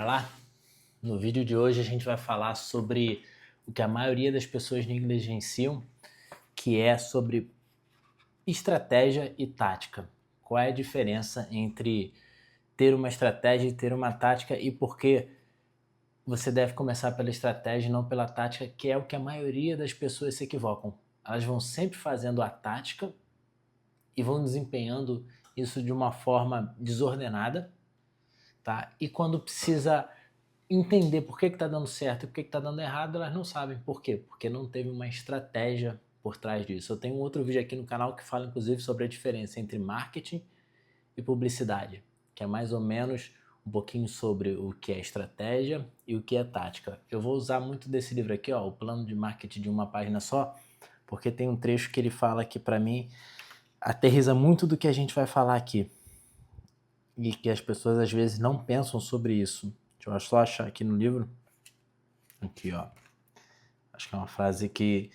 lá? No vídeo de hoje a gente vai falar sobre o que a maioria das pessoas negligenciam, que é sobre estratégia e tática. Qual é a diferença entre ter uma estratégia e ter uma tática e por que você deve começar pela estratégia e não pela tática, que é o que a maioria das pessoas se equivocam. Elas vão sempre fazendo a tática e vão desempenhando isso de uma forma desordenada, tá? E quando precisa entender por que está dando certo e por que está dando errado, elas não sabem por quê, porque não teve uma estratégia por trás disso. Eu tenho um outro vídeo aqui no canal que fala inclusive sobre a diferença entre marketing e publicidade, que é mais ou menos um pouquinho sobre o que é estratégia e o que é tática. Eu vou usar muito desse livro aqui, ó, o Plano de Marketing de uma Página Só, porque tem um trecho que ele fala que para mim aterriza muito do que a gente vai falar aqui e que as pessoas às vezes não pensam sobre isso. Deixa eu só achar aqui no livro. Aqui, ó. Acho que é uma frase que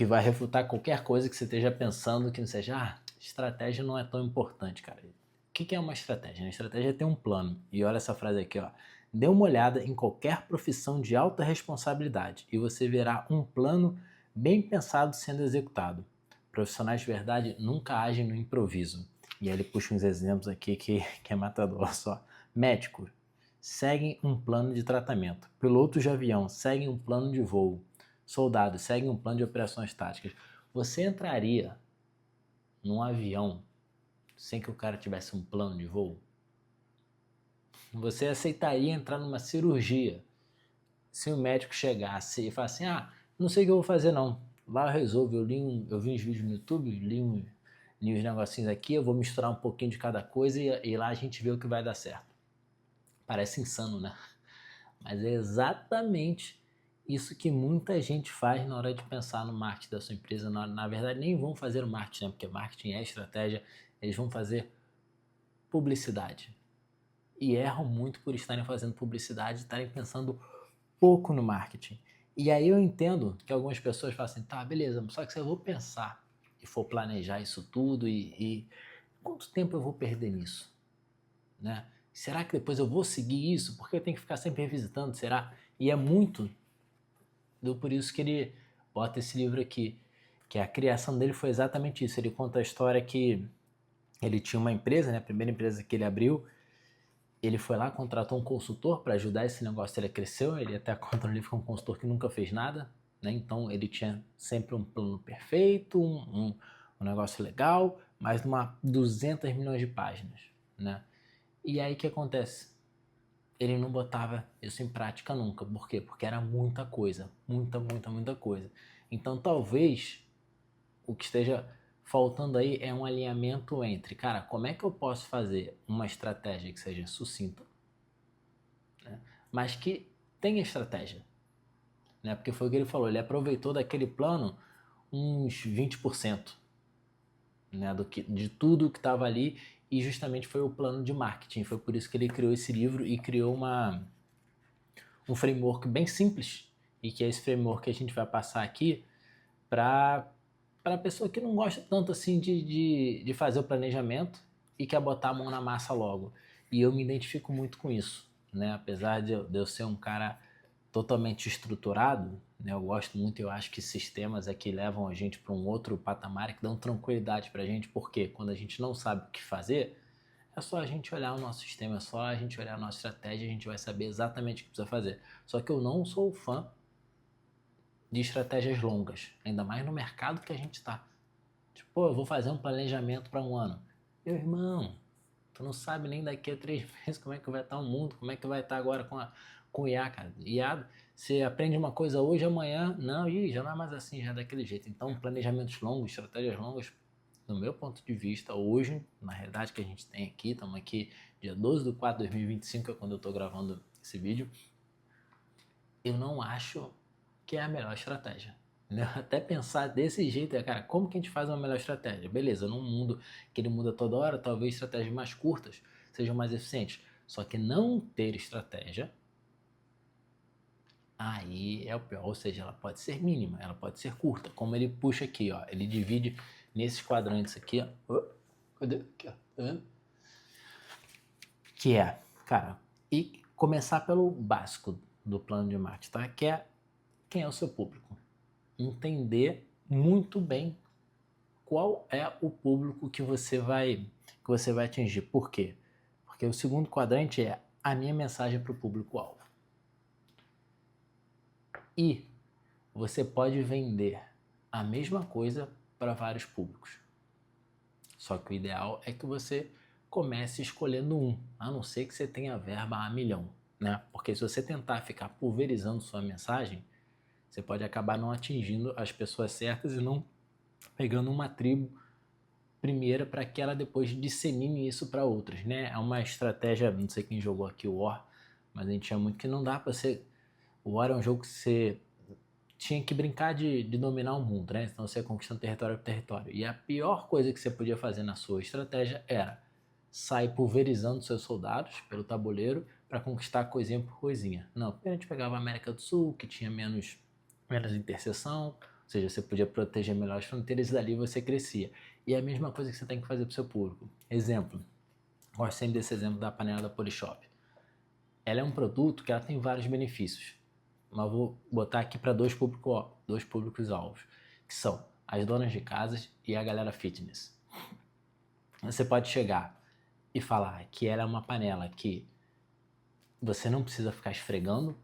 vai refutar qualquer coisa que você esteja pensando que não seja, estratégia não é tão importante, cara. O que é uma estratégia? A estratégia é ter um plano. E olha essa frase aqui, ó. Dê uma olhada em qualquer profissão de alta responsabilidade e você verá um plano bem pensado sendo executado. Profissionais de verdade nunca agem no improviso. E aí ele puxa uns exemplos aqui que é matador só. Médico, seguem um plano de tratamento. Pilotos de avião seguem um plano de voo. Soldados seguem um plano de operações táticas. Você entraria num avião sem que o cara tivesse um plano de voo? Você aceitaria entrar numa cirurgia se o médico chegasse e falasse assim, não sei o que eu vou fazer não. Lá eu resolvo, eu vi uns vídeos no YouTube, li uns negocinhos aqui, eu vou misturar um pouquinho de cada coisa e lá a gente vê o que vai dar certo. Parece insano, né? Mas é exatamente isso que muita gente faz na hora de pensar no marketing da sua empresa. Na verdade, nem vão fazer o marketing, né? Porque marketing é estratégia, eles vão fazer publicidade. E erram muito por estarem fazendo publicidade e estarem pensando pouco no marketing. E aí eu entendo que algumas pessoas falam assim, tá, beleza, só que se eu vou pensar e for planejar isso tudo e quanto tempo eu vou perder nisso? Né? Será que depois eu vou seguir isso? Porque eu tenho que ficar sempre revisitando, será? E é muito por isso que ele bota esse livro aqui, que a criação dele foi exatamente isso. Ele conta a história que ele tinha uma empresa, né, a primeira empresa que ele abriu, ele foi lá, contratou um consultor para ajudar esse negócio, ele cresceu, ele até conta no livro que é um consultor que nunca fez nada, né, então ele tinha sempre um plano perfeito, um negócio legal, mas numa 200 milhões de páginas, né, e aí o que acontece? Ele não botava isso em prática nunca. Por quê? Porque era muita coisa. Muita coisa. Então, talvez o que esteja faltando aí é um alinhamento entre, cara, como é que eu posso fazer uma estratégia que seja sucinta, né? Mas que tenha estratégia, né? Porque foi o que ele falou, ele aproveitou daquele plano uns 20%, né, de tudo que estava ali e justamente foi o plano de marketing. Foi por isso que ele criou esse livro e criou um framework bem simples e que é esse framework que a gente vai passar aqui para a pessoa que não gosta tanto assim de fazer o planejamento e quer botar a mão na massa logo. E eu me identifico muito com isso, né? Apesar de eu ser um cara totalmente estruturado, né? Eu gosto muito, eu acho que sistemas é que levam a gente para um outro patamar que dão tranquilidade para a gente, porque quando a gente não sabe o que fazer, é só a gente olhar o nosso sistema, é só a gente olhar a nossa estratégia, a gente vai saber exatamente o que precisa fazer. Só que eu não sou fã de estratégias longas, ainda mais no mercado que a gente está. Tipo, pô, eu vou fazer um planejamento para um ano. Meu irmão, tu não sabe nem daqui a 3 meses como é que vai estar o mundo, como é que vai estar agora com o IA, cara. IA, você aprende uma coisa hoje, amanhã, não, já não é mais assim, já é daquele jeito. Então, planejamentos longos, estratégias longas, no meu ponto de vista, hoje, na realidade que a gente tem aqui, estamos aqui dia 12/4/2025, é quando eu estou gravando esse vídeo, eu não acho que é a melhor estratégia. Né? Até pensar desse jeito, cara, como que a gente faz uma melhor estratégia? Beleza, num mundo que ele muda toda hora, talvez estratégias mais curtas sejam mais eficientes. Só que não ter estratégia, aí é o pior. Ou seja, ela pode ser mínima, ela pode ser curta. Como ele puxa aqui, ó, ele divide nesses quadrantes aqui, ó. Cadê? Aqui, ó. Tá vendo? Que é, cara, e começar pelo básico do plano de marketing, tá? Que é quem é o seu público. Entender muito bem qual é o público que você vai atingir. Por quê? Porque o segundo quadrante é a minha mensagem para o público-alvo. E você pode vender a mesma coisa para vários públicos. Só que o ideal é que você comece escolhendo um, a não ser que você tenha verba a milhão, né? Porque se você tentar ficar pulverizando sua mensagem, você pode acabar não atingindo as pessoas certas e não pegando uma tribo primeira para que ela depois dissemine isso para outras, né? É uma estratégia, não sei quem jogou aqui o War, mas a gente chama muito que não dá para você... O War é um jogo que você tinha que brincar de dominar o mundo, né? Então você ia conquistando território por território. E a pior coisa que você podia fazer na sua estratégia era sair pulverizando seus soldados pelo tabuleiro para conquistar coisinha por coisinha. Não, a gente pegava a América do Sul, que tinha menos interseção, ou seja, você podia proteger melhor as fronteiras e dali você crescia. E é a mesma coisa que você tem que fazer para o seu público. Exemplo, gosto sempre desse exemplo da panela da Polishop. Ela é um produto que ela tem vários benefícios, mas vou botar aqui para dois públicos-alvos, que são as donas de casas e a galera fitness. Você pode chegar e falar que ela é uma panela que você não precisa ficar esfregando,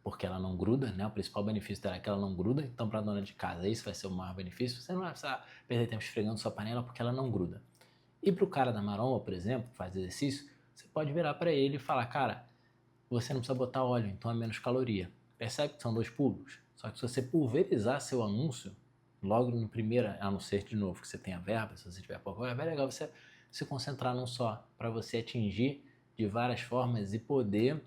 porque ela não gruda, né? O principal benefício dela é que ela não gruda. Então, para a dona de casa, isso vai ser o maior benefício. Você não vai precisar perder tempo esfregando sua panela porque ela não gruda. E para o cara da maromba, por exemplo, que faz exercício, você pode virar para ele e falar, cara, você não precisa botar óleo, então é menos caloria. Percebe que são dois públicos? Só que se você pulverizar seu anúncio, logo no primeiro, a não ser de novo que você tenha verba, se você tiver pouco verba, é legal você se concentrar num só, para você atingir de várias formas e poder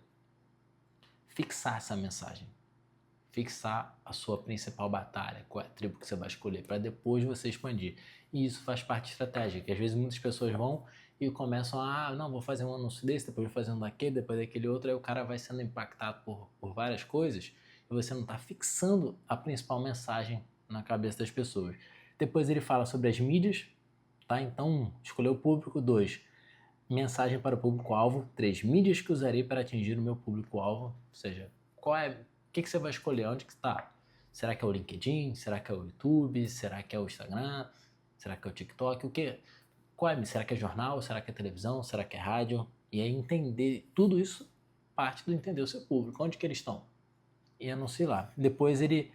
fixar essa mensagem. Fixar a sua principal batalha, qual é a tribo que você vai escolher, para depois você expandir. E isso faz parte da estratégia, que às vezes muitas pessoas vão e começam não, vou fazer um anúncio desse, depois vou fazer um daquele, depois daquele outro, aí o cara vai sendo impactado por várias coisas e você não está fixando a principal mensagem na cabeça das pessoas. Depois ele fala sobre as mídias, tá? Então, escolher o público. 2, mensagem para o público-alvo. 3, mídias que usarei para atingir o meu público-alvo. Ou seja, o que você vai escolher? Onde que está? Será que é o LinkedIn? Será que é o YouTube? Será que é o Instagram? Será que é o TikTok? O que? Será que é jornal? Será que é televisão? Será que é rádio? E aí entender tudo isso, parte do entender o seu público. Onde que eles estão? E anunciar lá. Depois ele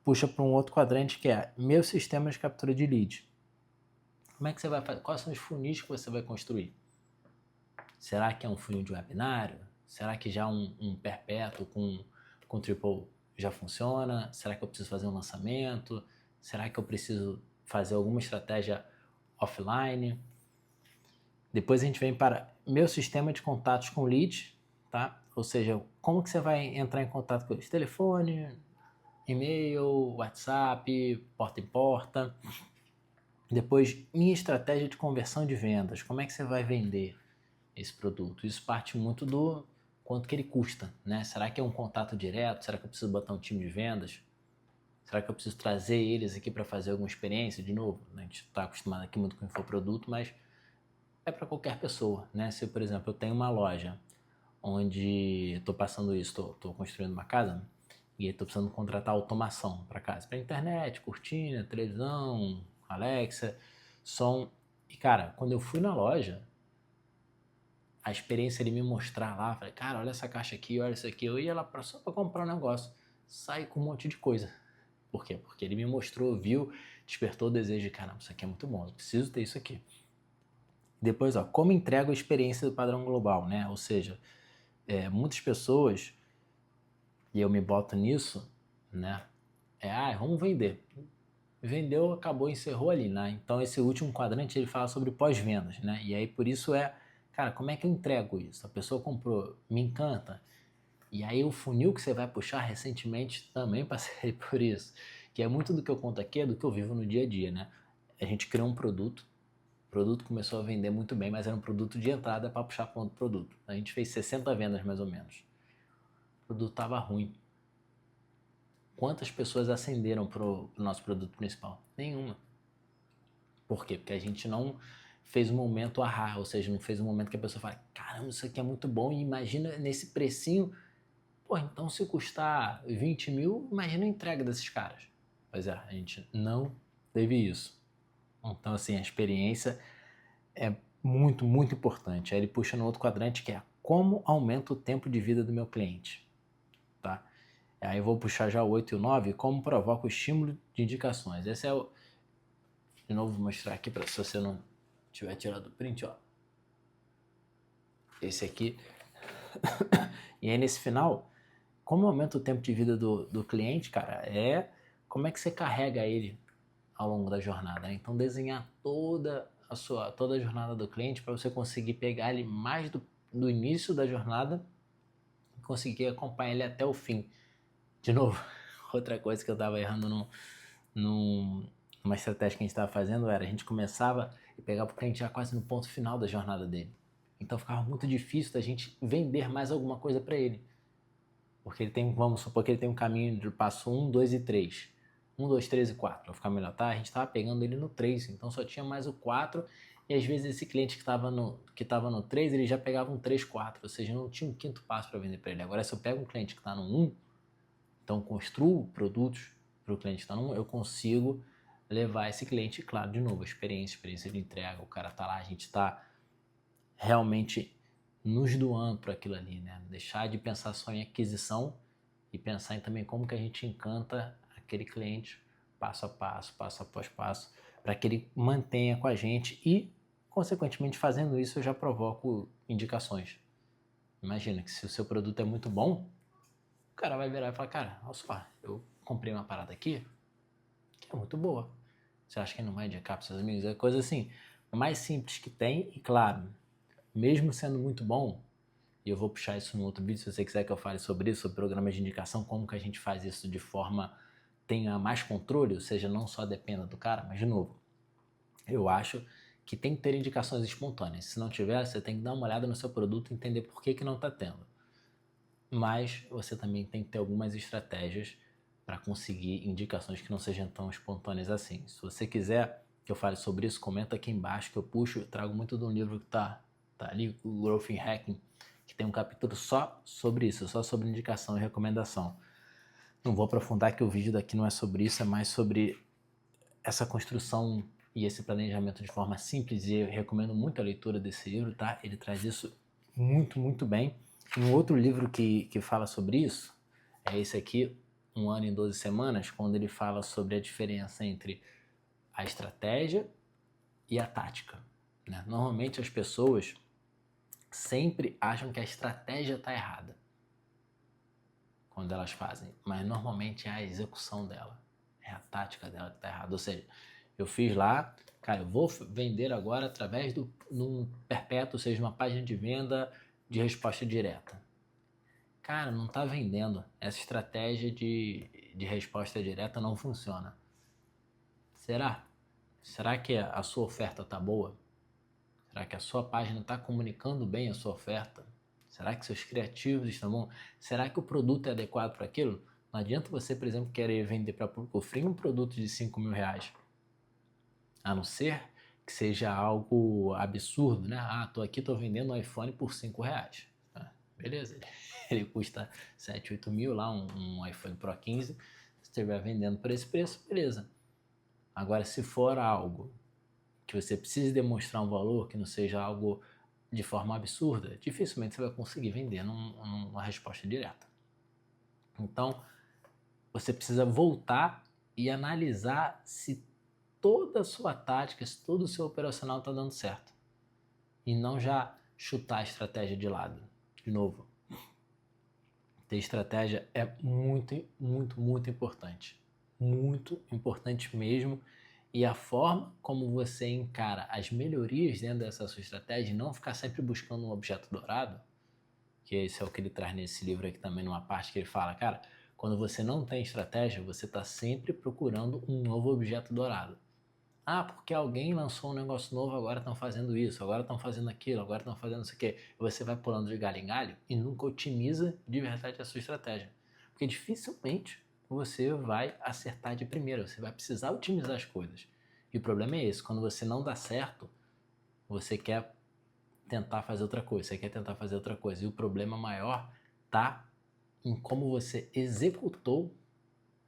puxa para um outro quadrante que é meu sistema de captura de lead. Como é que você vai fazer? Quais são os funis que você vai construir? Será que é um funil de webinário? Será que já um perpétuo com triple já funciona? Será que eu preciso fazer um lançamento? Será que eu preciso fazer alguma estratégia offline? Depois a gente vem para meu sistema de contatos com lead, tá? Ou seja, como que você vai entrar em contato com eles? Telefone, e-mail, WhatsApp, porta em porta. Depois, minha estratégia de conversão de vendas. Como é que você vai vender esse produto? Isso parte muito do quanto que ele custa, né? Será que é um contato direto? Será que eu preciso botar um time de vendas? Será que eu preciso trazer eles aqui para fazer alguma experiência de novo? A gente está acostumado aqui muito com infoproduto, mas é para qualquer pessoa, né? Se, por exemplo, eu tenho uma loja onde estou passando isso, estou construindo uma casa e estou precisando contratar automação para casa, para internet, cortina, televisão, Alexa, som. E, cara, quando eu fui na loja, a experiência de me mostrar lá, falei, cara, olha essa caixa aqui, olha isso aqui, eu ia lá só para comprar um negócio, saí com um monte de coisa. Por quê? Porque ele me mostrou, viu, despertou o desejo de, caramba, isso aqui é muito bom, eu preciso ter isso aqui. Depois, como entrego a experiência do padrão global, né? Ou seja, muitas pessoas, e eu me boto nisso, né? Vamos vender. Vendeu, acabou, encerrou ali, né? Então esse último quadrante ele fala sobre pós-vendas, né? E aí por isso cara, como é que eu entrego isso? A pessoa comprou, me encanta. E aí o funil que você vai puxar recentemente também passei por isso, que é muito do que eu conto aqui, é do que eu vivo no dia a dia, né? A gente criou um produto, o produto começou a vender muito bem, mas era um produto de entrada para puxar para outro produto. A gente fez 60 vendas mais ou menos. O produto estava ruim. Quantas pessoas acenderam para o nosso produto principal? Nenhuma. Por quê? Porque a gente não fez um momento ahá, ou seja, não fez um momento que a pessoa fala, caramba, isso aqui é muito bom, e imagina nesse precinho, pô, então se custar 20 mil, imagina a entrega desses caras. Pois é, a gente não teve isso. Então, assim, a experiência é muito, muito importante. Aí ele puxa no outro quadrante que é como aumenta o tempo de vida do meu cliente, tá? Aí eu vou puxar já o 8 e o 9, como provoca o estímulo de indicações. Esse é o... De novo, vou mostrar aqui para se você não tiver tirado o print, ó. Esse aqui. E aí nesse final, como aumenta o tempo de vida do cliente, cara, é como é que você carrega ele ao longo da jornada, né? Então desenhar toda a jornada do cliente para você conseguir pegar ele mais do início da jornada e conseguir acompanhar ele até o fim. De novo, outra coisa que eu estava errando numa estratégia que a gente estava fazendo era a gente começava e pegava o cliente já quase no ponto final da jornada dele. Então ficava muito difícil da gente vender mais alguma coisa para ele. Porque ele tem, vamos supor que ele tem um caminho de passo 1, 2 e 3. 1, 2, 3 e 4, para ficar melhor, tá? A gente estava pegando ele no 3, então só tinha mais o 4, e às vezes esse cliente que estava no 3, ele já pegava um 3, 4, ou seja, não tinha um quinto passo para vender para ele. Agora, se eu pego um cliente que está no 1, então construo produtos para o cliente que está no 1, eu consigo levar esse cliente, claro, de novo, experiência de entrega, o cara tá lá, a gente está realmente nos doando para aquilo ali, né? Deixar de pensar só em aquisição e pensar em também como que a gente encanta aquele cliente passo a passo, passo após passo, para que ele mantenha com a gente e, consequentemente, fazendo isso, eu já provoco indicações. Imagina que se o seu produto é muito bom, o cara vai virar e falar, cara, olha só, eu comprei uma parada aqui que é muito boa. Você acha que não vai indicar para seus amigos? É coisa assim, o mais simples que tem, e claro, mesmo sendo muito bom, e eu vou puxar isso no outro vídeo, se você quiser que eu fale sobre isso, sobre programas de indicação, como que a gente faz isso de forma tenha mais controle, ou seja, não só dependa do cara, mas de novo, eu acho que tem que ter indicações espontâneas. Se não tiver, você tem que dar uma olhada no seu produto e entender por que não está tendo. Mas você também tem que ter algumas estratégias para conseguir indicações que não sejam tão espontâneas assim. Se você quiser que eu fale sobre isso, comenta aqui embaixo que eu puxo, eu trago muito de um livro que tá ali, o Growth Hacking, que tem um capítulo só sobre isso, só sobre indicação e recomendação. Não vou aprofundar que o vídeo daqui não é sobre isso, é mais sobre essa construção e esse planejamento de forma simples, e eu recomendo muito a leitura desse livro, tá? Ele traz isso muito, muito bem. E um outro livro que fala sobre isso é esse aqui, Um Ano em 12 Semanas, quando ele fala sobre a diferença entre a estratégia e a tática, né? Normalmente as pessoas sempre acham que a estratégia está errada quando elas fazem, mas normalmente é a execução dela, é a tática dela que está errada. Ou seja, eu fiz lá, cara, eu vou vender agora através de um perpétuo, ou seja, uma página de venda de resposta direta. Cara, não está vendendo. Essa estratégia de resposta direta não funciona. Será? Será que a sua oferta está boa? Será que a sua página está comunicando bem a sua oferta? Será que seus criativos estão bons? Será que o produto é adequado para aquilo? Não adianta você, por exemplo, querer vender para público frio um produto de 5 mil reais. A não ser que seja algo absurdo, né? Ah, tô aqui, tô vendendo um iPhone por 5 reais. Ah, beleza, ele custa 7, 8 mil lá, um iPhone Pro 15. Se estiver vendendo por esse preço, beleza. Agora, se for algo que você precise demonstrar um valor, que não seja algo de forma absurda, dificilmente você vai conseguir vender numa resposta direta. Então, você precisa voltar e analisar se toda a sua tática, se todo o seu operacional está dando certo. E não já chutar a estratégia de lado. De novo, ter estratégia é muito, muito, muito importante. Muito importante mesmo. E a forma como você encara as melhorias dentro dessa sua estratégia e não ficar sempre buscando um objeto dourado, que esse é o que ele traz nesse livro aqui também, numa parte que ele fala, cara, quando você não tem estratégia, você está sempre procurando um novo objeto dourado. Ah, porque alguém lançou um negócio novo, agora estão fazendo isso, agora estão fazendo aquilo, agora estão fazendo isso aqui. Você vai pulando de galho em galho e nunca otimiza de verdade a sua estratégia. Porque dificilmente você vai acertar de primeira, você vai precisar otimizar as coisas. E o problema é esse, quando você não dá certo, você quer tentar fazer outra coisa, E o problema maior tá em como você executou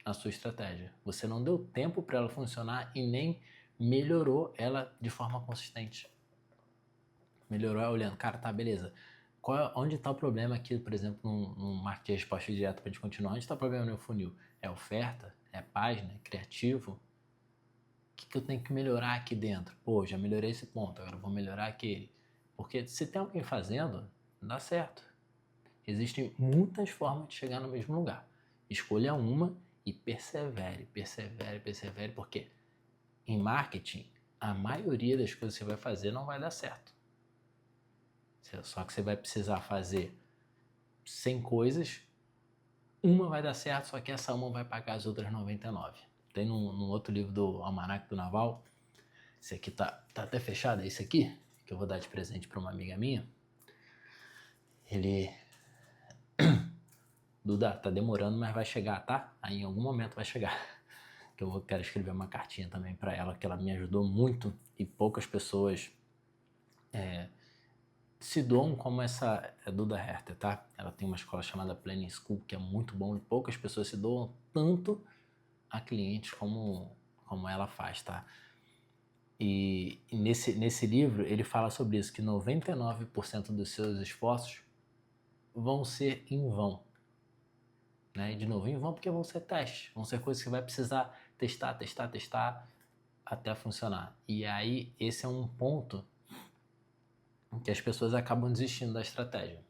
a sua estratégia. Você não deu tempo para ela funcionar e nem melhorou ela de forma consistente. Melhorou olhando, cara, tá, beleza. Onde está o problema aqui, por exemplo, no marketing de resposta direta para a gente continuar? Onde está o problema no meu funil? É oferta? É página? É criativo? O que eu tenho que melhorar aqui dentro? Pô, já melhorei esse ponto, agora vou melhorar aquele. Porque se tem alguém fazendo, dá certo. Existem muitas formas de chegar no mesmo lugar. Escolha uma e persevere, porque em marketing, a maioria das coisas que você vai fazer não vai dar certo. Só que você vai precisar fazer 100 coisas, uma vai dar certo, só que essa uma vai pagar as outras 99. Tem num outro livro do Almanac do Naval, esse aqui tá até fechado, é esse aqui, que eu vou dar de presente para uma amiga minha. Ele... Duda, tá demorando, mas vai chegar, tá? Aí em algum momento vai chegar. Que eu quero escrever uma cartinha também para ela, que ela me ajudou muito e poucas pessoas se doam como essa Duda Herter, tá? Ela tem uma escola chamada Planning School, que é muito bom e poucas pessoas se doam tanto a clientes como ela faz, tá? E nesse livro ele fala sobre isso, que 99% dos seus esforços vão ser em vão. Né? E de novo, em vão porque vão ser testes, vão ser coisas que vai precisar testar até funcionar. E aí esse é um ponto que as pessoas acabam desistindo da estratégia.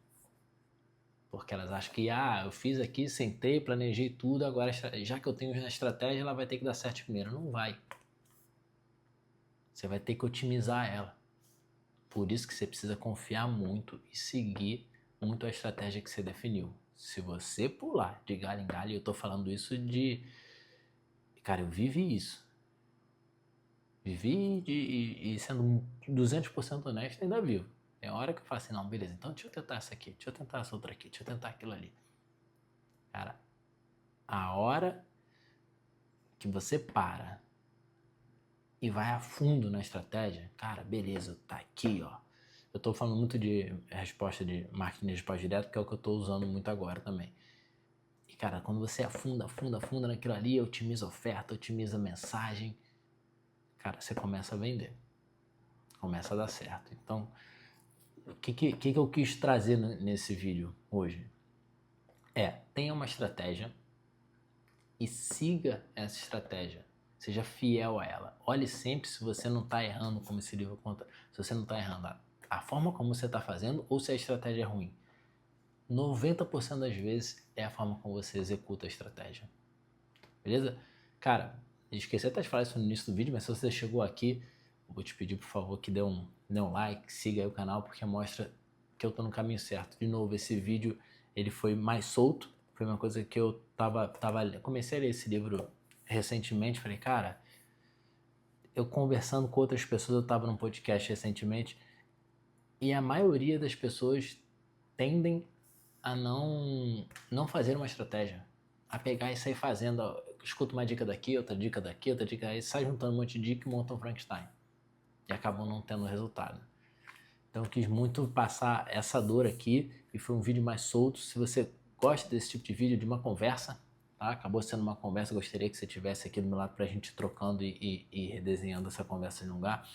Porque elas acham que, eu fiz aqui, sentei, planejei tudo, agora já que eu tenho a estratégia, ela vai ter que dar certo primeiro. Não vai. Você vai ter que otimizar ela. Por isso que você precisa confiar muito e seguir muito a estratégia que você definiu. Se você pular de galho em galho, eu tô falando isso de... Cara, eu vivi isso. Vivi e sendo 200% honesto, ainda vivo. Tem hora que eu falo assim, não, beleza, então deixa eu tentar essa aqui, deixa eu tentar essa outra aqui, deixa eu tentar aquilo ali. Cara, a hora que você para e vai a fundo na estratégia, cara, beleza, tá aqui, ó. Eu tô falando muito de resposta de marketing de resposta direta, que é o que eu tô usando muito agora também. E, cara, quando você afunda naquilo ali, otimiza a oferta, otimiza a mensagem, cara, você começa a vender. Começa a dar certo. Então, o que eu quis trazer nesse vídeo hoje? Tenha uma estratégia e siga essa estratégia. Seja fiel a ela. Olhe sempre se você não está errando, como esse livro conta, se você não está errando a forma como você está fazendo ou se a estratégia é ruim. 90% das vezes é a forma como você executa a estratégia. Beleza? Cara, esqueci até de falar isso no início do vídeo, mas se você chegou aqui, eu vou te pedir, por favor, que dê um like, siga aí o canal, porque mostra que eu tô no caminho certo. De novo, esse vídeo, ele foi mais solto, foi uma coisa que eu comecei a ler esse livro recentemente, falei, cara, eu conversando com outras pessoas, eu tava num podcast recentemente, e a maioria das pessoas tendem a não fazer uma estratégia, a pegar e sair fazendo, escuta uma dica daqui, outra dica daqui, outra dica aí, sai juntando um monte de dica e monta um Frankenstein. E acabam não tendo resultado. Então eu quis muito passar essa dor aqui e foi um vídeo mais solto. Se você gosta desse tipo de vídeo, de uma conversa, tá? Acabou sendo uma conversa, gostaria que você estivesse aqui do meu lado pra gente trocando e redesenhando essa conversa em um lugar.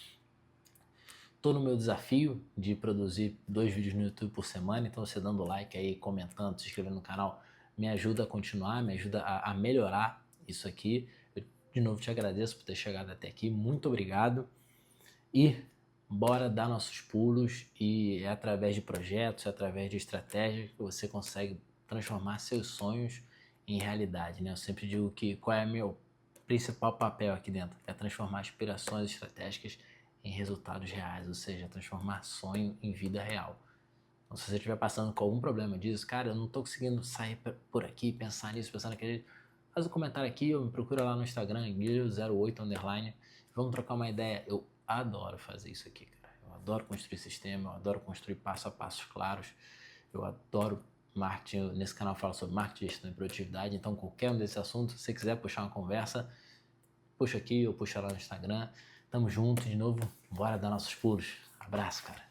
Tô no meu desafio de produzir 2 vídeos no YouTube por semana, então você dando like aí, comentando, se inscrevendo no canal, me ajuda a continuar, me ajuda a melhorar isso aqui. Eu, de novo, te agradeço por ter chegado até aqui, muito obrigado. E bora dar nossos pulos e é através de projetos, é através de estratégias que você consegue transformar seus sonhos em realidade, né? Eu sempre digo que qual é meu principal papel aqui dentro? É transformar aspirações estratégicas em resultados reais, ou seja, transformar sonho em vida real. Então, se você estiver passando com algum problema disso, cara, eu não estou conseguindo sair por aqui, pensar nisso, pensar naquele... Faz um comentário aqui, ou me procura lá no Instagram, guilherme08_, vamos trocar uma ideia. Eu adoro fazer isso aqui, cara. Eu adoro construir sistema, eu adoro construir passo a passos claros, eu adoro marketing. Nesse canal eu falo sobre marketing, gestão e produtividade, então qualquer um desses assuntos, se você quiser puxar uma conversa, puxa aqui ou puxa lá no Instagram. Tamo junto de novo, bora dar nossos pulos. Abraço, cara.